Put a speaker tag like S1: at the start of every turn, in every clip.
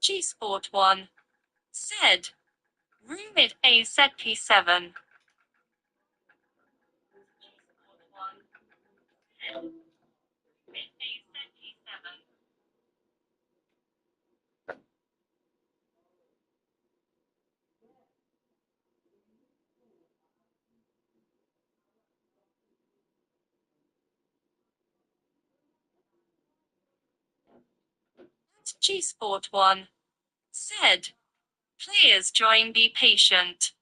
S1: Gsport 1 said. Rumid A set P7. Gsport 1 said. Players join, be patient.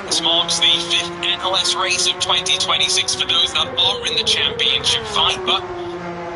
S2: This marks the fifth NLS race of 2026 for those that are in the championship fight, but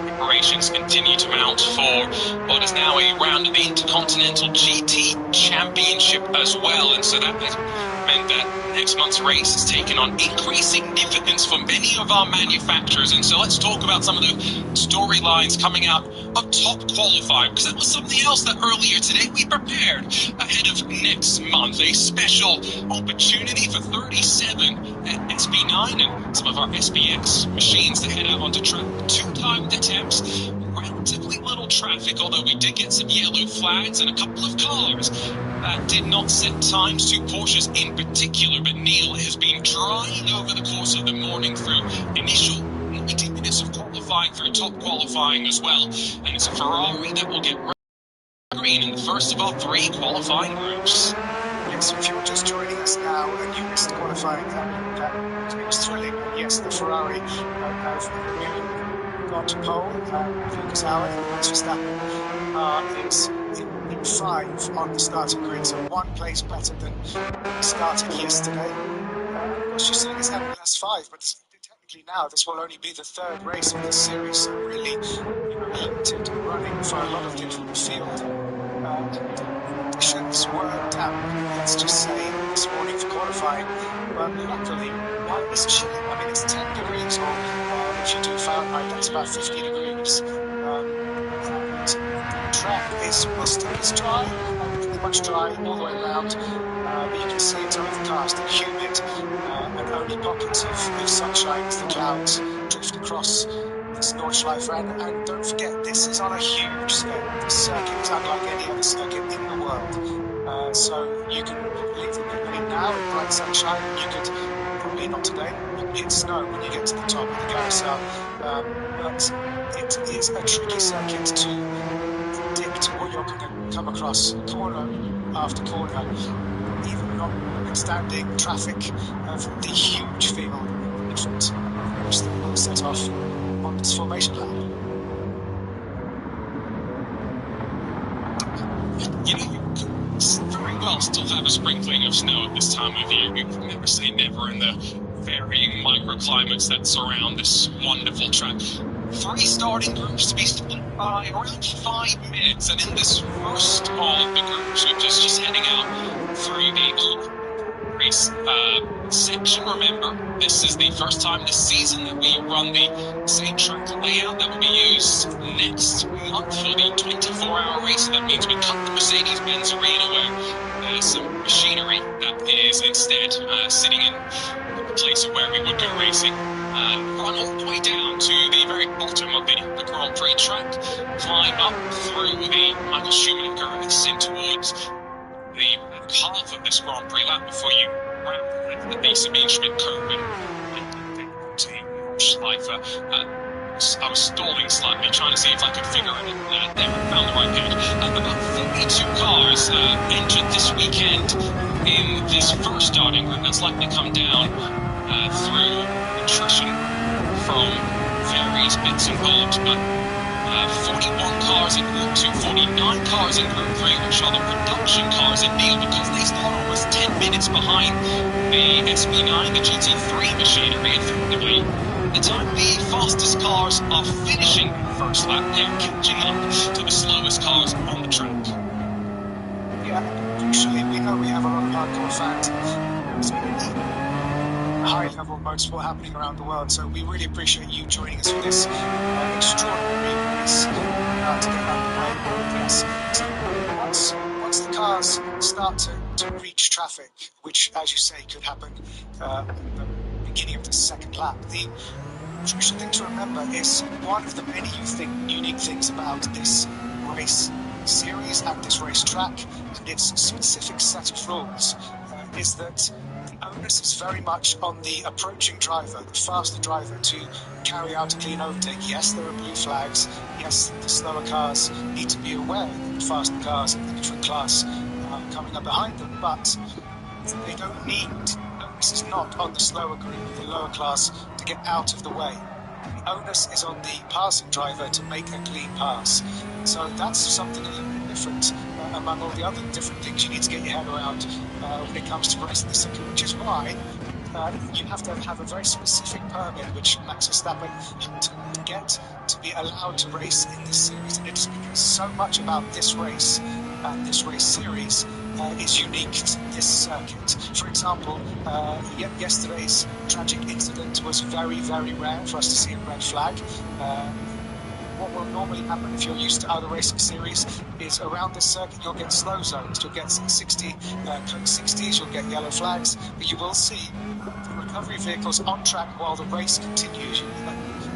S2: preparations continue to mount for what is now a round of the Intercontinental GT Championship as well, and so that meant that next month's race has taken on increased significance for many of our manufacturers. And so let's talk about some of the storylines coming out of Top Qualify, because that was something else that earlier today we prepared ahead of next month, a special opportunity for 37 at SB9 and some of our SBX machines to head out onto track. Two-timed attempts, relatively little traffic, although we did get some yellow flags and a couple of cars that did not set times to Porsches in particular, but Neil has been drying over the course of the morning through initial 90 minutes of qualifying, through top qualifying as well, and it's a Ferrari that will get Nurburgring in the first of our 3 qualifying groups.
S3: Yes, if you're just joining us now and you missed qualifying, it was thrilling. Yes, the Ferrari have gone to pole. Lucas Auer and Max Verstappen is in 5 on the starting grid, so 1 place better than started yesterday. Of course, you're saying it's MLS 5, but technically now this will only be the 3rd race of this series, so really, limited running for a lot of the field. Conditions were damp, let's just say, this morning for qualifying, but luckily, while it's chilly, I mean it's 10 degrees, or if you do Fahrenheit, that's about 50 degrees, and the track will still is dry, pretty much dry all the way around, but you can see it's overcast and humid, and only pockets of sunshine as the clouds drift across this Nordschleife. And don't forget, this is on a huge scale. This circuit is unlike any other circuit in the world. So you can leave the pit lane now in bright sunshine. You could, probably not today, you can hit snow when you get to the top of the carousel. But it is a tricky circuit to predict what you're going to come across corner after corner, even notwithstanding traffic of the huge field different groups that will set off on this formation lap.
S2: You very well still have a sprinkling of snow at this time of year. You can never say never in the varying microclimates that surround this wonderful track. 3 starting groups to be split by around 5 minutes, and in this first of the groups, which is just heading out through the race section. Remember, this is the first time this season that we run the same track layout that will be used next month for the 24-hour race. So that means we cut the Mercedes-Benz arena where there's some machinery that is instead sitting in the place of where we would go racing, and run all the way down to the very bottom of the Grand Prix track, climb up through the Michael Schumacher ascent towards the half of this Grand Prix lap before you round the Sabine Schmidt curve and to Nordschleife. I was stalling slightly, trying to see if I could figure it out. There, I found the right page. About 42 cars entered this weekend in this first starting group. That's likely to come down through attrition from various bits and bobs, but 41 cars in Group 2, 49 cars in Group 3, which are the production cars indeed, because they start almost 10 minutes behind the SB9, the GT3 machinery. Effectively, the time the fastest cars are finishing the first lap, they're catching up to the slowest cars on the track.
S3: Yeah, crucially, we know we have a lot of hardcore fans. High-level motorsport happening around the world, so we really appreciate you joining us for this extraordinary race to get underway. Yes, so once the cars start to reach traffic, which, as you say, could happen at the beginning of the second lap, the crucial thing to remember is one of the many unique things about this race series and this race track and its specific set of rules is that the onus is very much on the approaching driver, the faster driver, to carry out a clean overtake. Yes, there are blue flags. Yes, the slower cars need to be aware that the faster cars of the different class are coming up behind them, but they don't need. The onus is not on the slower group, the lower class, to get out of the way. The onus is on the passing driver to make a clean pass. So that's something a little bit different among all the other different things you need to get your head around when it comes to racing the circuit, which is why you have to have a very specific permit, which Max Verstappen had to get to be allowed to race in this series. And it's because so much about this race and this race series is unique to this circuit. For example, yesterday's tragic incident was very, very rare for us to see a red flag. What will normally happen if you're used to other racing series is around this circuit you'll get slow zones, you'll get 60, code 60s, you'll get yellow flags, but you will see the recovery vehicles on track while the race continues.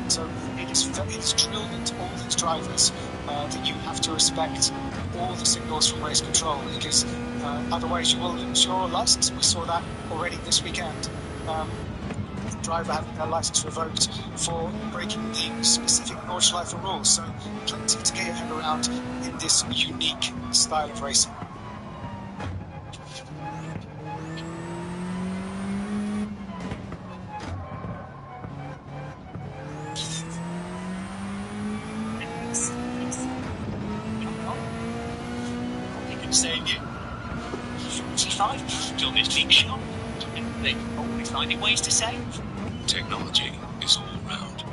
S3: So it is drilled into all these drivers that you have to respect all the signals from race control, because otherwise you will lose your license. We saw that already this weekend. driver having their license revoked for breaking the specific Nordschleife rules. So plenty to get your head around in this unique style of racing.
S2: Saying you 45 still this big shot, and they always finding ways to save.
S4: Technology is all around,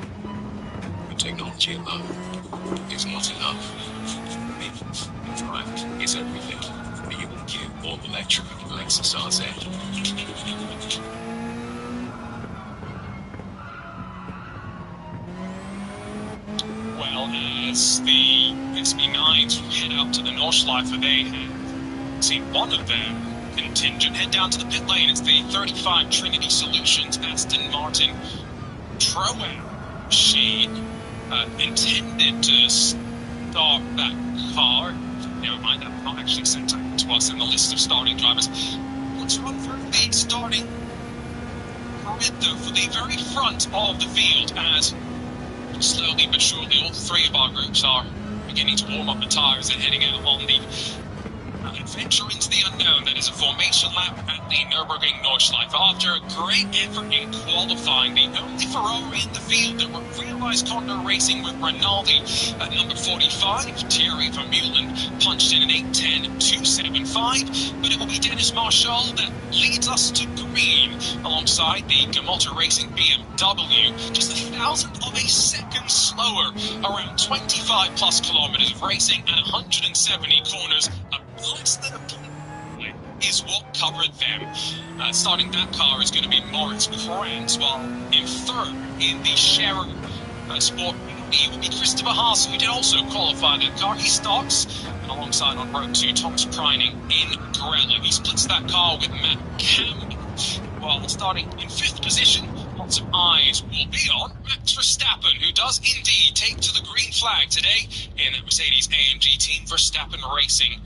S4: but technology alone is not enough. For me, drive is everything. The UQ all electric Lexus RZ.
S2: Well, as the SB9s head out to the Nordschleife, they have seen one of their contingent head down to the pit lane. It's the 35 Trinity Solutions Aston Martin Pro-Am. She intended to start that car. Never mind, that's not actually sent out to us in the list of starting drivers. Let's run through the starting grid, though, for the very front of the field, as slowly but surely all three of our groups are beginning to warm up the tires and heading out on the adventure into the unknown. That is a formation lap at the Nurburgring Nordschleife. After a great effort in qualifying, the only Ferrari in the field that realised Condor Racing with Rinaldi at number 45, Thierry Vermeulen, punched in an 8:10.275, but it will be Dennis Marshall that leads us to green alongside the Gsport Racing BMW, just 1,000th of a second slower, around 25 plus kilometers of racing and 170 corners. Less than a point is what covered them. Starting that car is going to be Moritz Krantz, while in third in the Scherer Sport B will be Christopher Haas, who did also qualify that car. He starts, and alongside on row 2, Thomas Preining in Grella. He splits that car with Matt Campbell, while starting in 5th position, lots of eyes will be on Max Verstappen, who does indeed take to the green flag today in that Mercedes-AMG Team Verstappen Racing,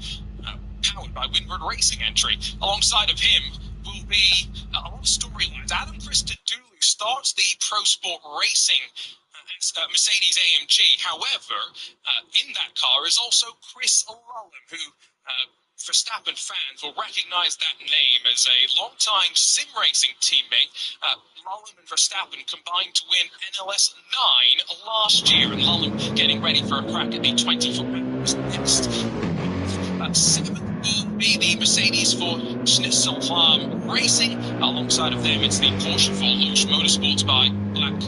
S2: powered by Windward Racing entry. Alongside of him will be a lot of storylines. Adam Christodoulou starts the Pro Sport Racing Mercedes-AMG. However, in that car is also Chris Lullum, who Verstappen fans will recognise that name as a long-time sim racing teammate. Lullum and Verstappen combined to win NLS 9 last year, and Lullum getting ready for a crack at the 24 hours next. 7th will be the Mercedes for Schnitzelfarm Racing. Alongside of them, it's the Porsche for Lush Motorsports by Black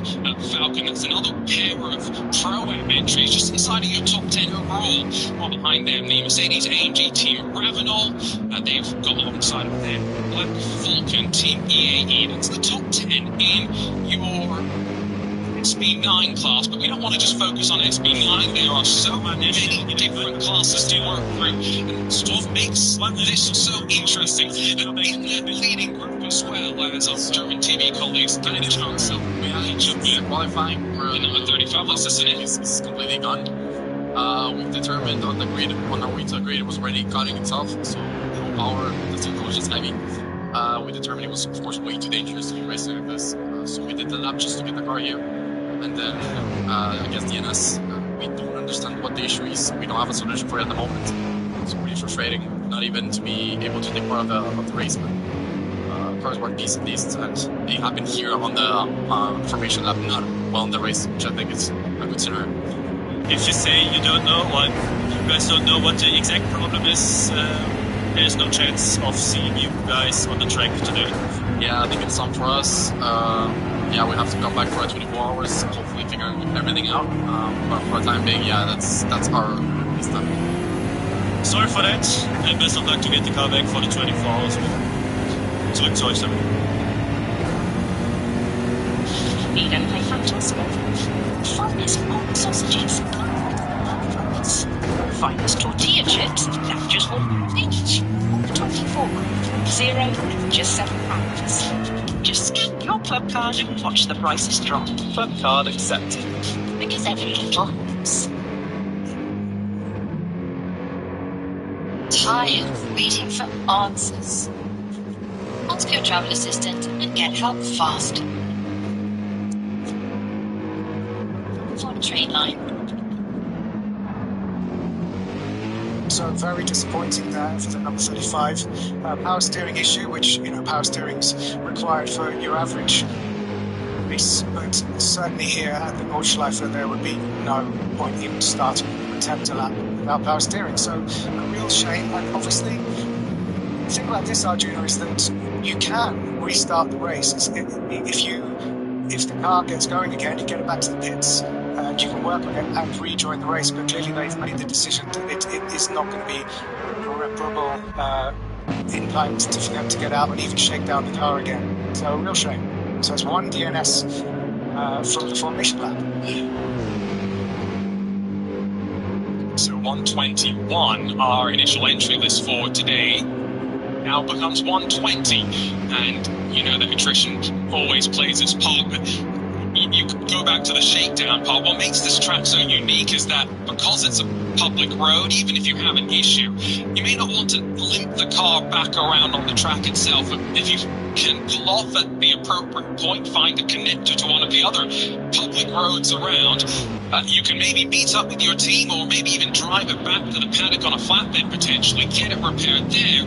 S2: Falcon. That's another pair of Pro-Am entries just inside of your top 10 overall. While behind them, the Mercedes-AMG Team Ravenol. They've got alongside of them Black Falcon Team EAE. That's the top 10 in your SB9 class, but we don't want to just focus on SB9. There are so many different classes to work through, and it's what makes this so interesting. In that leading group as well, as our German TV colleagues get a chance.
S5: So we had qualifying where
S2: the number 35, let's listen in.
S5: Is completely gone. We've determined on the grid, on our way to the grid, it was already cutting itself, so no power, the vehicle was just heavy. We determined it was, of course, way too dangerous to be racing like this, so we did the lap just to get the car here. And then, against DNS, we don't understand what the issue is. We don't have a solution for it at the moment. It's really frustrating, not even to be able to take part of the race. But cars were decent, and it happened here on the formation lap, not well in the race, which I think is a good scenario.
S6: If you say you don't know, or you guys don't know what the exact problem is, there's no chance of seeing you guys on the track today.
S5: Yeah, I think it's time for us. Yeah, we have to come back for 24 hours, hopefully figure everything out. But for the time being, yeah, that's our race time.
S6: Sorry for that, and best of luck to get the car back for the 24 hours. Zurück zu euch damit.
S7: Wiederum fantastic. Finest pork sausages, finest tortilla chips, that just one each. 24 group, 0, just £7. Just scan your club card and watch the prices drop.
S6: Club card accepted.
S7: Because every little helps. Tired of waiting for answers? Ask your travel assistant and get help fast. straight line.
S3: So very disappointing there for the number 35. Power steering issue, which, you know, power steering's required for your average race, but certainly here at the Nordschleife there would be no point in starting an attempt a lap without power steering. So a real shame. And obviously, the thing about this, Arjuna, is that you can restart the race. If the car gets going again, you get it back to the pits, and you can work on it and rejoin the race. But clearly, they've made the decision that it is not going to be irreparable in time for them to get out and even shake down the car again. So a real shame. So it's one DNS from the formation lap.
S2: So 121, our initial entry list for today, now becomes 120. And you know that attrition always plays its part, but you go back to the shakedown part. What makes this track so unique is that because it's a public road, even if you have an issue, you may not want to limp the car back around on the track itself. But if you can pull off at the appropriate point, find a connector to one of the other public roads around, you can maybe meet up with your team or maybe even drive it back to the paddock on a flatbed potentially, get it repaired there.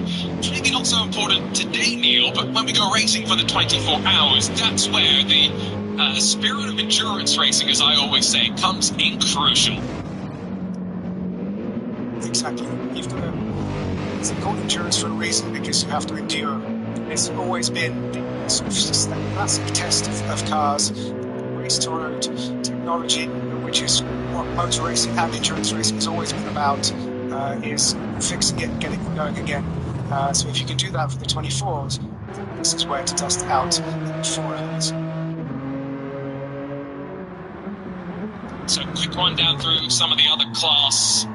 S2: Maybe not so important today, Neil, but when we go racing for the 24 hours, that's where the spirit of endurance racing, as I always say, comes in crucial.
S3: Exactly. It's called endurance for a reason, because you have to endure. It's always been the sort of classic test of cars, race to road technology, which is what motor racing and endurance racing has always been about, is fixing it and getting it going again. So if you can do that for the 24s, this is where to test it out in 4 hours.
S2: So quick run down through some of the other class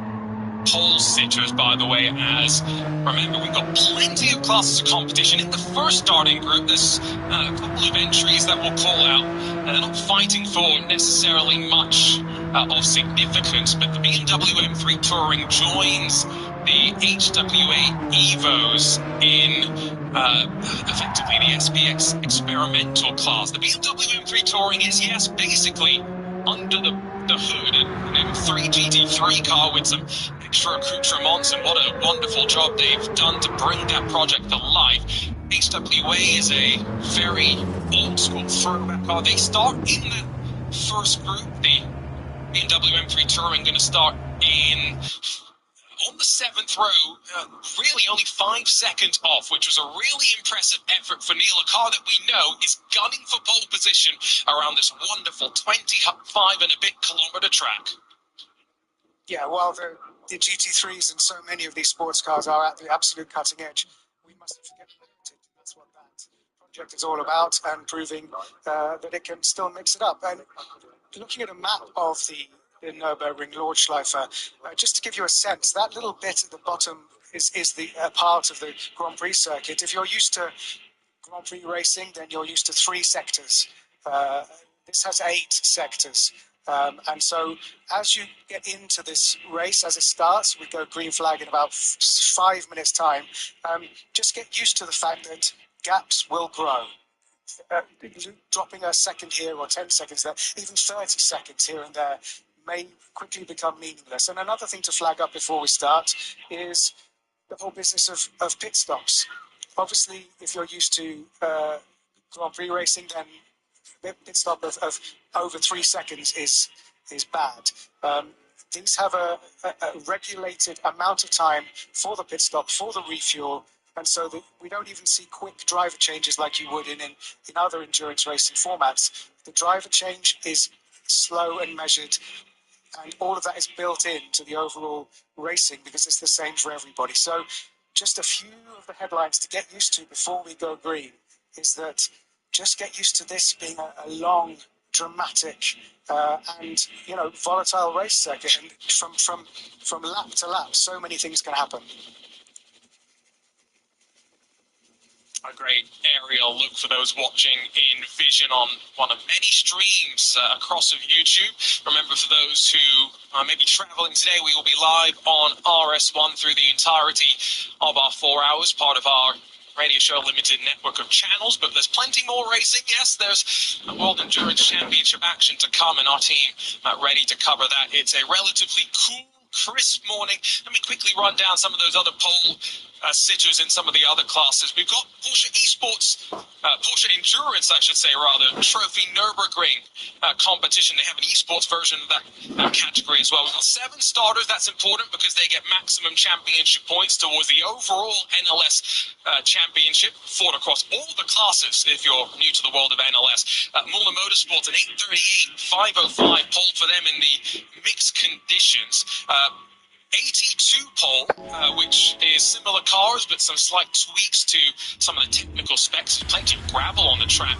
S2: pole sitters, by the way, as remember, we've got plenty of classes of competition. In the first starting group, there's a couple of entries that we'll call out, and they're not fighting for necessarily much of significance, but the BMW M3 Touring joins the HWA Evos in effectively the SPX experimental class. The BMW M3 Touring is, yes, basically under the hood, an M3 GT3 car with some extra accoutrements, and what a wonderful job they've done to bring that project to life. HWA is a very old school throwback car. They start in the first group. The BMW M3 Touring going to start on the 7th row, really only 5 seconds off, which was a really impressive effort for Neil, a car that we know is gunning for pole position around this wonderful 25 and a bit kilometre track.
S3: Yeah, well, the GT3s and so many of these sports cars are at the absolute cutting edge. We mustn't forget about it. That's what that project is all about, and proving that it can still mix it up. And looking at a map of the Nurburgring Nordschleife, just to give you a sense, that little bit at the bottom is the part of the Grand Prix circuit. If you're used to Grand Prix racing, then you're used to 3 sectors. This has 8 sectors. And so as you get into this race, as it starts, we go green flag in about 5 minutes' time. Just get used to the fact that gaps will grow. Dropping a second here or 10 seconds there, even 30 seconds here and there, may quickly become meaningless. And another thing to flag up before we start is the whole business of pit stops. Obviously, if you're used to Grand Prix racing, then the pit stop of over 3 seconds is bad. These have a regulated amount of time for the pit stop, for the refuel, and so that we don't even see quick driver changes like you would in other endurance racing formats. The driver change is slow and measured, and all of that is built into the overall racing because it's the same for everybody. So just a few of the headlines to get used to before we go green is that just get used to this being a long, dramatic and volatile race circuit, and from lap to lap, so many things can happen.
S2: A great aerial look for those watching in vision on one of many streams across of YouTube. Remember, for those who may be traveling today, we will be live on RS1 through the entirety of our 4 hours, part of our radio show limited network of channels, but there's plenty more racing. Yes, there's a World Endurance Championship action to come, and our team ready to cover that. It's a relatively cool, crisp morning. Let me quickly run down some of those other pole sitters in some of the other classes. We've got Porsche Esports, Porsche Endurance, I should say, rather, Trophy Nurburgring competition. They have an esports version of that category as well. We've got 7 starters. That's important because they get maximum championship points towards the overall NLS championship, fought across all the classes if you're new to the world of NLS. Muller Motorsports, an 8:38, 5:05 pole for them in the mixed conditions. 82 pole, which is similar cars, but some slight tweaks to some of the technical specs. There's plenty of gravel on the track.